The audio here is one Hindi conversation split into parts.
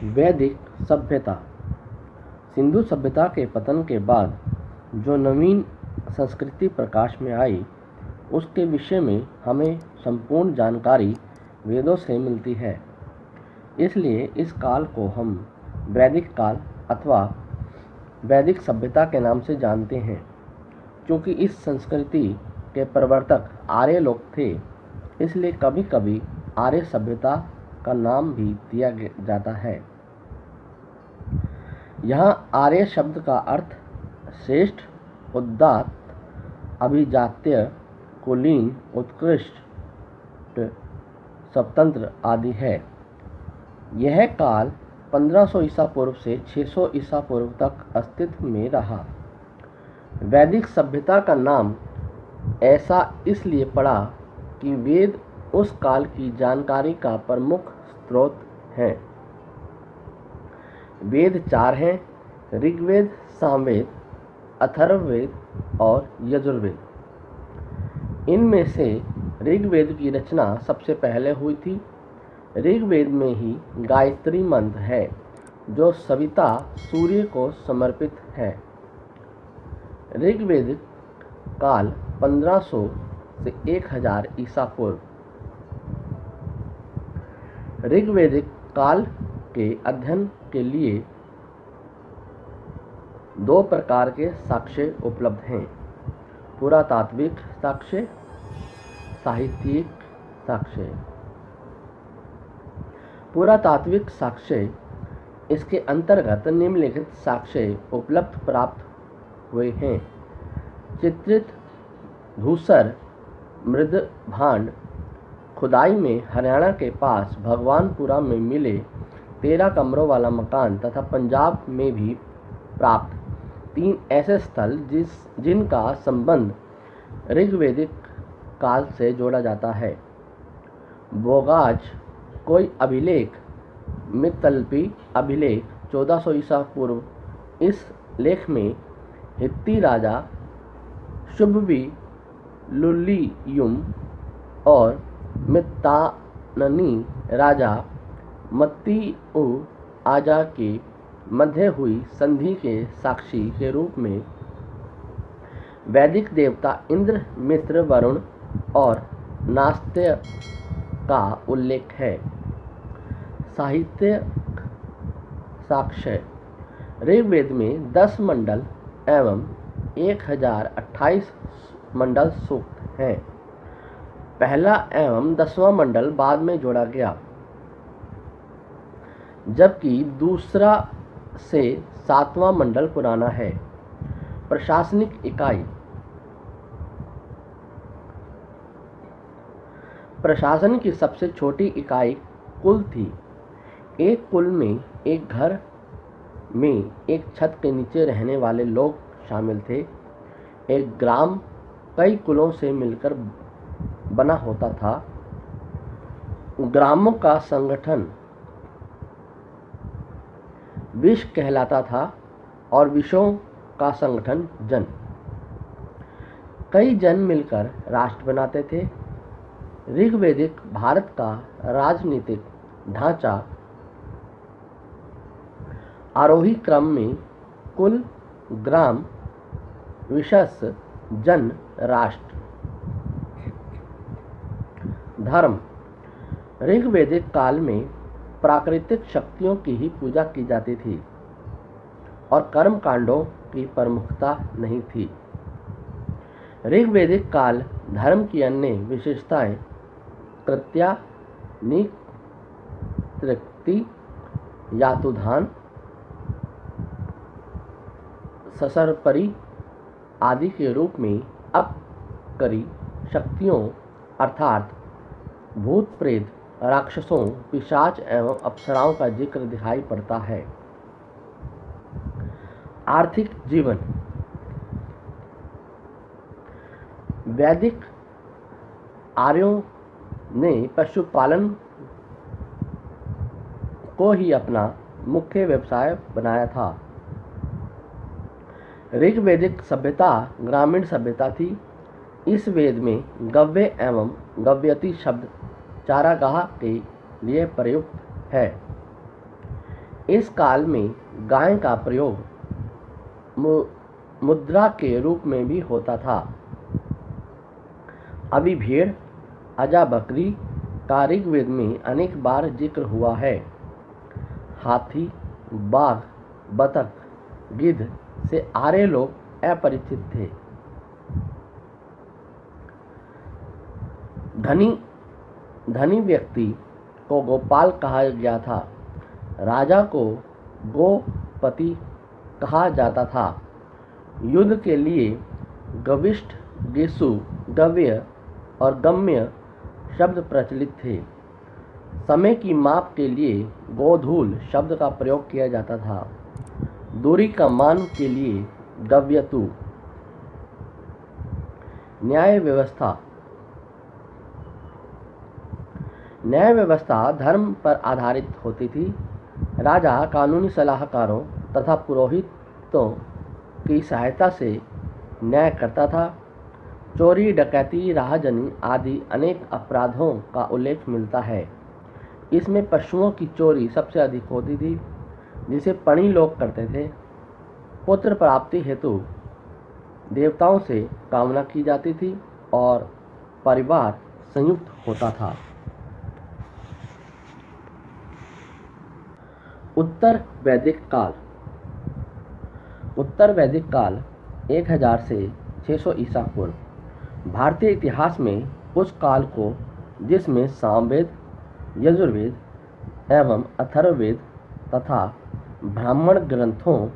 वैदिक सभ्यता। सिंधु सभ्यता के पतन के बाद जो नवीन संस्कृति प्रकाश में आई, उसके विषय में हमें संपूर्ण जानकारी वेदों से मिलती है। इसलिए इस काल को हम वैदिक काल अथवा वैदिक सभ्यता के नाम से जानते हैं। क्योंकि इस संस्कृति के प्रवर्तक आर्य लोग थे, इसलिए कभी कभी आर्य सभ्यता का नाम भी दिया जाता है। यहाँ आर्य शब्द का अर्थ श्रेष्ठ, उदात्त, अभिजात्य, कुलीन, उत्कृष्ट, स्वतंत्र आदि है। यह काल 1500 ईसा पूर्व से 600 ईसा पूर्व तक अस्तित्व में रहा। वैदिक सभ्यता का नाम ऐसा इसलिए पड़ा कि वेद उस काल की जानकारी का प्रमुख स्रोत हैं। वेद 4 हैं: ऋग्वेद, सामवेद, अथर्ववेद और यजुर्वेद। इनमें से ऋग्वेद की रचना सबसे पहले हुई थी। ऋग्वेद में ही गायत्री मंत्र है, जो सविता सूर्य को समर्पित है। ऋग्वेद काल 1500 से 1000 ईसा पूर्व। ऋग्वेदिक काल के अध्ययन के लिए 2 प्रकार के साक्ष्य उपलब्ध हैं: पुरातात्विक साक्ष्य, साहित्यिक साक्ष्य। पुरातात्विक साक्ष्य, इसके अंतर्गत निम्नलिखित साक्ष्य उपलब्ध प्राप्त हुए हैं: चित्रित धूसर मृद भांड खुदाई में हरियाणा के पास भगवानपुरा में मिले 13 कमरों वाला मकान तथा पंजाब में भी प्राप्त 3 ऐसे स्थल जिनका संबंध ऋग्वेदिक काल से जोड़ा जाता है। बोगाज कोई अभिलेख, मित्तल्पी अभिलेख 1400 ईसा पूर्व। इस लेख में हित्ती राजा शुभवी लुलियुम और मित्ताननी राजा मत्तिउ आजा के मध्य हुई संधि के साक्षी के रूप में वैदिक देवता इंद्र, मित्र, वरुण और नास्त्य का उल्लेख है। साहित्यिक साक्ष्य, ऋग्वेद में 10 मंडल एवं 1028 मंडल सूक्त हैं। पहला एवं 10वां मंडल बाद में जोड़ा गया, जबकि दूसरा से 7वां मंडल पुराना है। प्रशासनिक इकाई, प्रशासन की सबसे छोटी इकाई कुल थी। एक कुल में एक घर में एक छत के नीचे रहने वाले लोग शामिल थे। एक ग्राम कई कुलों से मिलकर बना होता था। ग्रामों का संगठन विश कहलाता था और विषों का संगठन जन। कई जन मिलकर राष्ट्र बनाते थे। ऋग्वेदिक भारत का राजनीतिक ढांचा आरोही क्रम में कुल, ग्राम, विशस, जन, राष्ट्र। धर्म, ऋग्वेदिक काल में प्राकृतिक शक्तियों की ही पूजा की जाती थी और कर्म कांडों की प्रमुखता नहीं थी। ऋग्वेदिक काल धर्म की अन्य विशेषताएं कृत्या, नितृक्ति, यातुधान, ससर्परी आदि के रूप में अपकरी शक्तियों अर्थात भूत, प्रेत, राक्षसों, पिशाच एवं अप्सराओं का जिक्र दिखाई पड़ता है। आर्थिक जीवन, वैदिक आर्यों ने पशुपालन को ही अपना मुख्य व्यवसाय बनाया था। ऋग्वेदिक सभ्यता ग्रामीण सभ्यता थी। इस वेद में गव्य एवं गव्यति शब्द चारागाह के लिए प्रयुक्त है। इस काल में गाय का प्रयोग मुद्रा के रूप में भी होता था। अभी भेड़, अजा बकरी का ऋग्वेद में अनेक बार जिक्र हुआ है। हाथी, बाघ, बतख, गिद्ध से आर्य लोग अपरिचित थे। धनी व्यक्ति को गोपाल कहा गया था। राजा को गोपति कहा जाता था। युद्ध के लिए गविष्ठ, गेसु, गव्य और गम्य शब्द प्रचलित थे। समय की माप के लिए गोधूल शब्द का प्रयोग किया जाता था। दूरी का मान के लिए गव्यतु। न्याय व्यवस्था धर्म पर आधारित होती थी। राजा कानूनी सलाहकारों तथा पुरोहितों की सहायता से न्याय करता था। चोरी, डकैती, राहजनी आदि अनेक अपराधों का उल्लेख मिलता है। इसमें पशुओं की चोरी सबसे अधिक होती थी, जिसे पणी लोग करते थे। पुत्र प्राप्ति हेतु देवताओं से कामना की जाती थी और परिवार संयुक्त होता था। उत्तर वैदिक काल 1000 से 600 ईसा पूर्व। भारतीय इतिहास में उस काल को जिसमें सामवेद, यजुर्वेद एवं अथर्ववेद तथा ब्राह्मण ग्रंथों,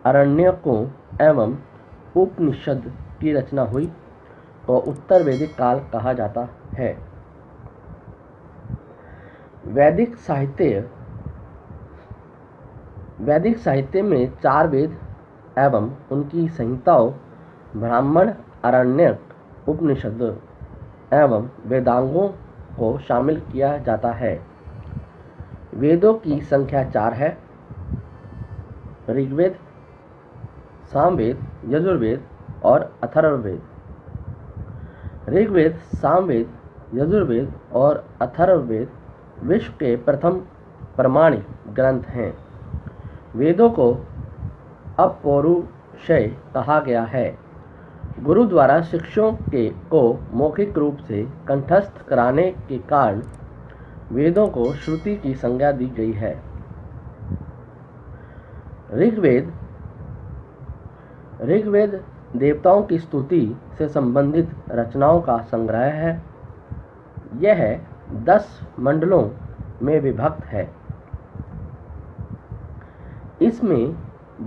आरण्यकों एवं उपनिषद की रचना हुई, को उत्तर वैदिक काल कहा जाता है। वैदिक साहित्य में 4 वेद एवं उनकी संहिताओं, ब्राह्मण, आरण्यक, उपनिषद एवं वेदांगों को शामिल किया जाता है। वेदों की संख्या 4 है: ऋग्वेद, सामवेद, यजुर्वेद और अथर्ववेद। ऋग्वेद, सामवेद, यजुर्वेद और अथर्ववेद विश्व के प्रथम प्रमाणिक ग्रंथ हैं। वेदों को अपौरुषेय कहा गया है। गुरु द्वारा शिष्यों को मौखिक रूप से कंठस्थ कराने के कारण वेदों को श्रुति की संज्ञा दी गई है। ऋग्वेद देवताओं की स्तुति से संबंधित रचनाओं का संग्रह है। यह 10 मंडलों में विभक्त है। इसमें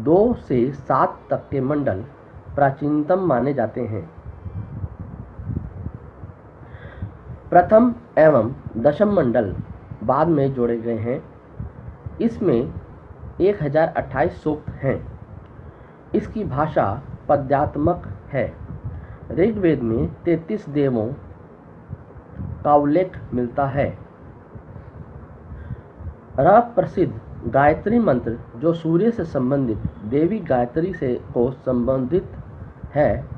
2 से 7 तक के मंडल प्राचीनतम माने जाते हैं। प्रथम एवं दशम मंडल बाद में जोड़े गए हैं। इसमें 1028 सूक्त हैं। इसकी भाषा पद्यात्मक है। ऋग्वेद में 33 देवों का उल्लेख मिलता है। प्रसिद्ध गायत्री मंत्र, जो सूर्य से संबंधित देवी गायत्री से को संबंधित है,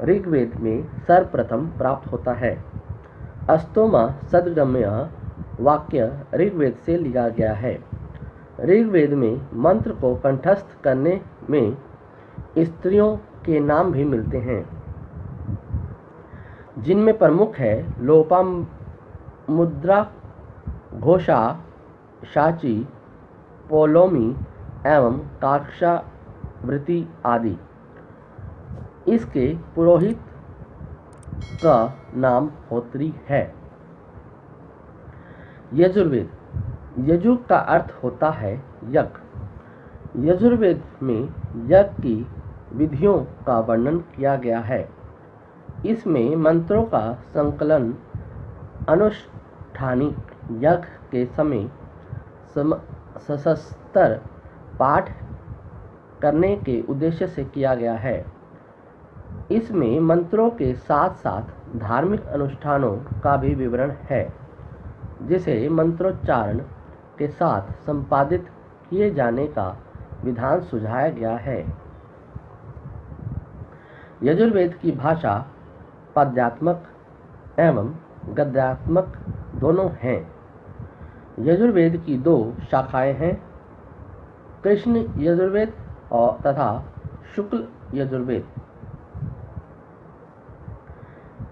ऋग्वेद में सर्वप्रथम प्राप्त होता है। अस्तोमा सद्गम्य वाक्य ऋग्वेद से लिया गया है। ऋग्वेद में मंत्र को कंठस्थ करने में स्त्रियों के नाम भी मिलते हैं, जिनमें प्रमुख है लोपामुद्रा, घोषा, शाची, पोलोमी एवं काक्षावृति आदि। इसके पुरोहित का नाम होत्री है। यजुर्वेद। यजु का अर्थ होता है यज्ञ। यजुर्वेद में यज्ञ की विधियों का वर्णन किया गया है। इसमें मंत्रों का संकलन अनुष्ठानिक यज्ञ के समय सशस्त्र पाठ करने के उद्देश्य से किया गया है। इसमें मंत्रों के साथ साथ धार्मिक अनुष्ठानों का भी विवरण है, जिसे मंत्रोच्चारण के साथ संपादित किए जाने का विधान सुझाया गया है। यजुर्वेद की भाषा पद्यात्मक एवं गद्यात्मक दोनों हैं। यजुर्वेद की 2 शाखाएं हैं: कृष्ण यजुर्वेद और तथा शुक्ल यजुर्वेद।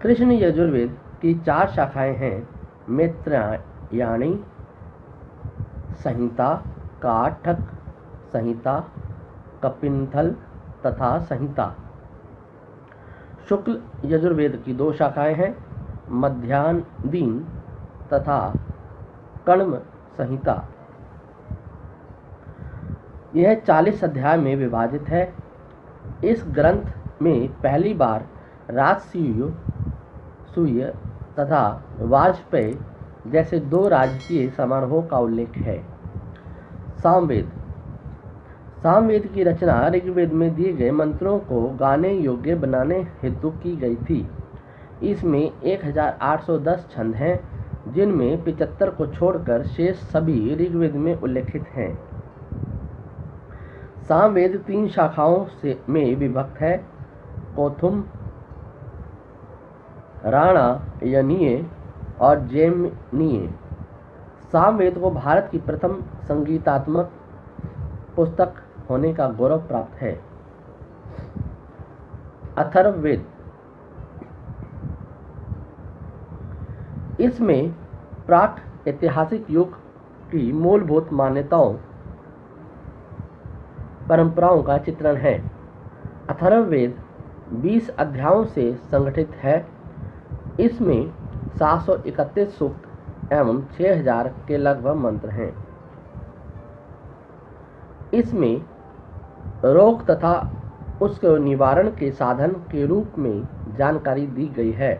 कृष्ण यजुर्वेद की 4 शाखाएं हैं: मैत्रेयणी संहिता, काठक संहिता, कपिंथल तथा संहिता। शुक्ल यजुर्वेद की 2 शाखाएं हैं: मध्याह्न तथा कण्व संहिता। यह 40 अध्याय में विभाजित है। इस ग्रंथ में पहली बार राजसूय तथा वाजपेयी जैसे 2 राजकीय समारोहों का उल्लेख है। सामवेद। सामवेद की रचना ऋग्वेद में दिए गए मंत्रों को गाने योग्य बनाने हेतु की गई थी। इसमें 1810 छंद हैं, जिनमें 75 को छोड़कर शेष सभी ऋग्वेद में उल्लेखित हैं। सामवेद 3 शाखाओं में विभक्त है: कौथुम, राणायनीय और जैमिनीय। सामवेद को भारत की प्रथम संगीतात्मक पुस्तक होने का गौरव प्राप्त है। अथर्ववेद। इसमें प्राक ऐतिहासिक युग की मूलभूत मान्यताओं परंपराओं का चित्रण है। अथर्ववेद 20 अध्यायों से संगठित है। इसमें 731 सूक्त एवं 6000 के लगभग मंत्र हैं। इसमें रोग तथा उसके निवारण के साधन के रूप में जानकारी दी गई है।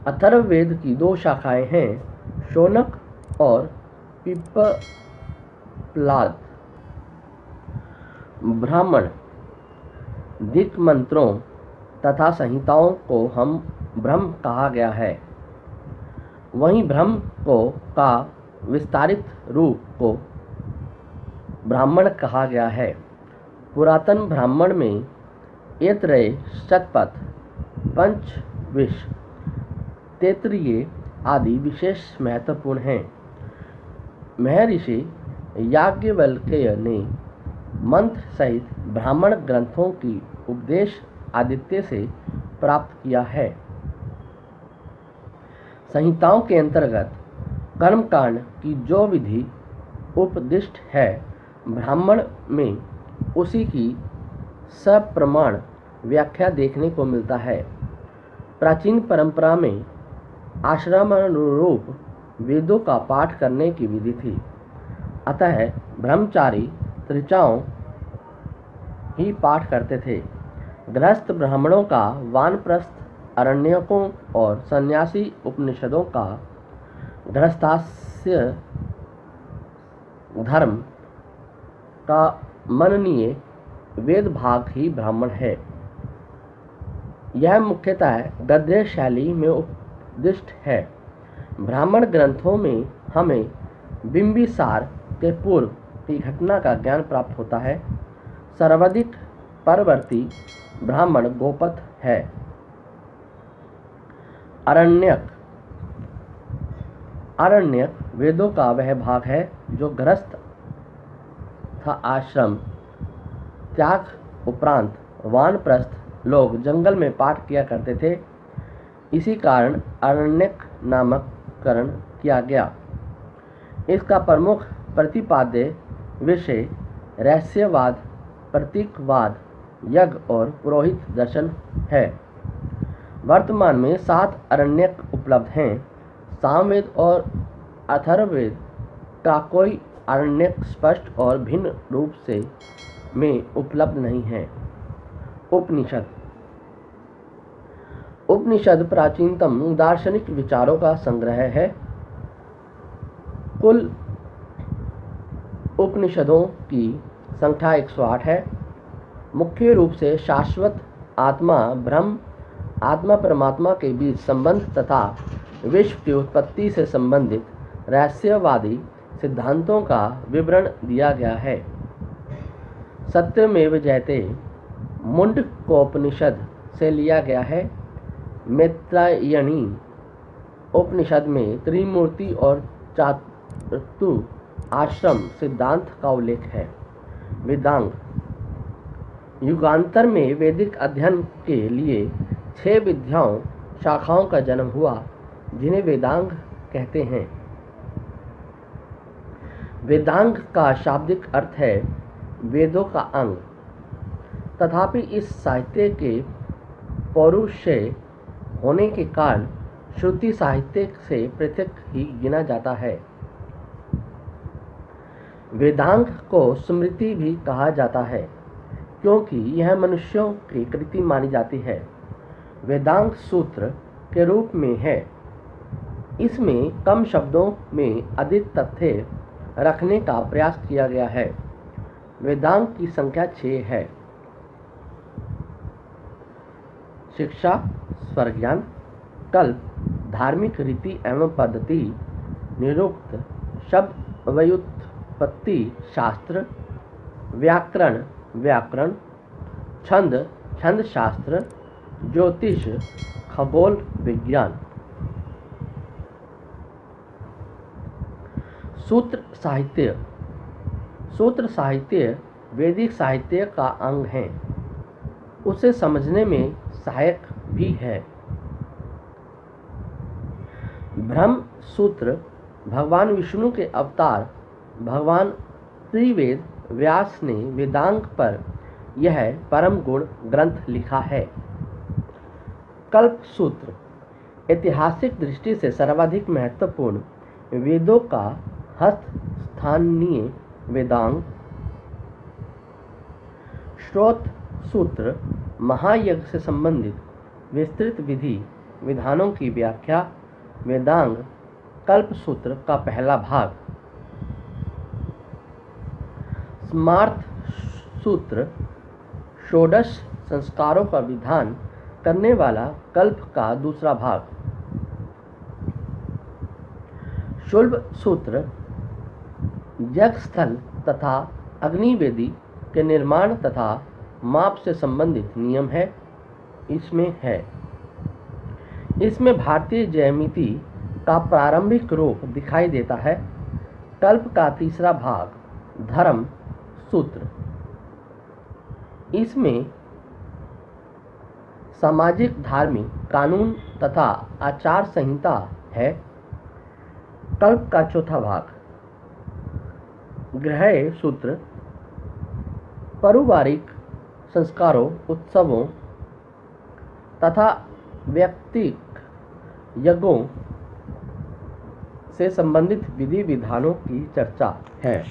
अथर्ववेद की 2 शाखाएं हैं: शौनक और पिप्पलाद। ब्राह्मण दिक् मंत्रों तथा संहिताओं को हम ब्रह्म कहा गया है। वहीं ब्रह्म का विस्तारित रूप को ब्राह्मण कहा गया है। पुरातन ब्राह्मण में ऐतरेय, शतपथ, पंचविंश, तैत्तिरीय आदि विशेष महत्वपूर्ण हैं। महर्षि याज्ञवल्क्य ने मंत्र सहित ब्राह्मण ग्रंथों की उपदेश आदित्य से प्राप्त किया है। संहिताओं के अंतर्गत कर्मकांड की जो विधि उपदिष्ट है, ब्राह्मण में उसी की सप्रमाण व्याख्या देखने को मिलता है। प्राचीन परंपरा में आश्रमानुरूप वेदों का पाठ करने की विधि थी। अतः ब्रह्मचारी ऋचाओं ही पाठ करते थे। गृहस्थ ब्राह्मणों का वानप्रस्थ, अरण्यकों और सन्यासी उपनिषदों का गृहस्थास्य धर्म का मननीय वेद भाग ही ब्राह्मण है। यह मुख्यतः गद्य शैली में उपदिष्ट है। ब्राह्मण ग्रंथों में हमें बिंबिसार के पूर्व की घटना का ज्ञान प्राप्त होता है। सर्वाधिक परवर्ती ब्राह्मण गोपथ है। अरण्यक वेदों का वह भाग है जो गृहस्थ था आश्रम त्याग उपरांत वानप्रस्थ लोग जंगल में पाठ किया करते थे। इसी कारण अरण्यक नामकरण किया गया। इसका प्रमुख प्रतिपाद्य विषय रहस्यवाद, प्रतीकवाद, यज्ञ और पुरोहित दर्शन है। वर्तमान में 7 अरण्यक उपलब्ध हैं। सामवेद और अथर्ववेद का कोई अरण्यक स्पष्ट और भिन्न रूप से में उपलब्ध नहीं है। उपनिषद प्राचीनतम दार्शनिक विचारों का संग्रह है। कुल उपनिषदों की संख्या 108 है। मुख्य रूप से शाश्वत आत्मा, ब्रह्म, आत्मा परमात्मा के बीच संबंध तथा विश्व की उत्पत्ति से संबंधित रहस्यवादी सिद्धांतों का विवरण दिया गया है। सत्यमेव जयते मुंडकोपनिषद से लिया गया है। मैत्रेयणी उपनिषद में त्रिमूर्ति और चातुर्वर्ण्य आश्रम सिद्धांत का उल्लेख है। वेदांग युगांतर में वैदिक अध्ययन के लिए 6 विद्याओं शाखाओं का जन्म हुआ, जिन्हें वेदांग कहते हैं। वेदांग का शाब्दिक अर्थ है वेदों का अंग। तथापि इस साहित्य के पौरुषेय होने के कारण श्रुति साहित्य से पृथक ही गिना जाता है। वेदांग को स्मृति भी कहा जाता है, क्योंकि यह मनुष्यों की कृति मानी जाती है। वेदांग सूत्र के रूप में है। इसमें कम शब्दों में अधिक तथ्य रखने का प्रयास किया गया है। वेदांग की संख्या 6 है। शिक्षा, स्वरज्ञान, कल्प, धार्मिक रीति एवं पद्धति, निरुक्त, शब्द व्युत्पत्ति शास्त्र, व्याकरण, छंद शास्त्र, ज्योतिष, खगोल विज्ञान। सूत्र साहित्य वैदिक साहित्य का अंग है। उसे समझने में सहायक भी है। ब्रह्म सूत्र भगवान विष्णु के अवतार भगवान त्रिवेद व्यास ने वेदांग पर यह परम गुण ग्रंथ लिखा है। कल्प सूत्र ऐतिहासिक दृष्टि से सर्वाधिक महत्वपूर्ण वेदों का हस्तस्थानीय वेदांग। श्रोत सूत्र महायज्ञ से संबंधित विस्तृत विधि विधानों की व्याख्या वेदांग कल्प सूत्र का पहला भाग। स्मार्त सूत्र षोडश संस्कारों का विधान करने वाला कल्प का दूसरा भाग। शुल्ब सूत्र यज्ञस्थल तथा अग्निवेदी के निर्माण तथा माप से संबंधित नियम है। इसमें भारतीय ज्यामिति का प्रारंभिक रूप दिखाई देता है। कल्प का तीसरा भाग धर्म सूत्र। इसमें सामाजिक धार्मिक कानून तथा आचार संहिता है। कल्प का चौथा भाग गृह सूत्र पारिवारिक संस्कारों, उत्सवों तथा व्यक्तिक यज्ञों से संबंधित विधि विधानों की चर्चा है।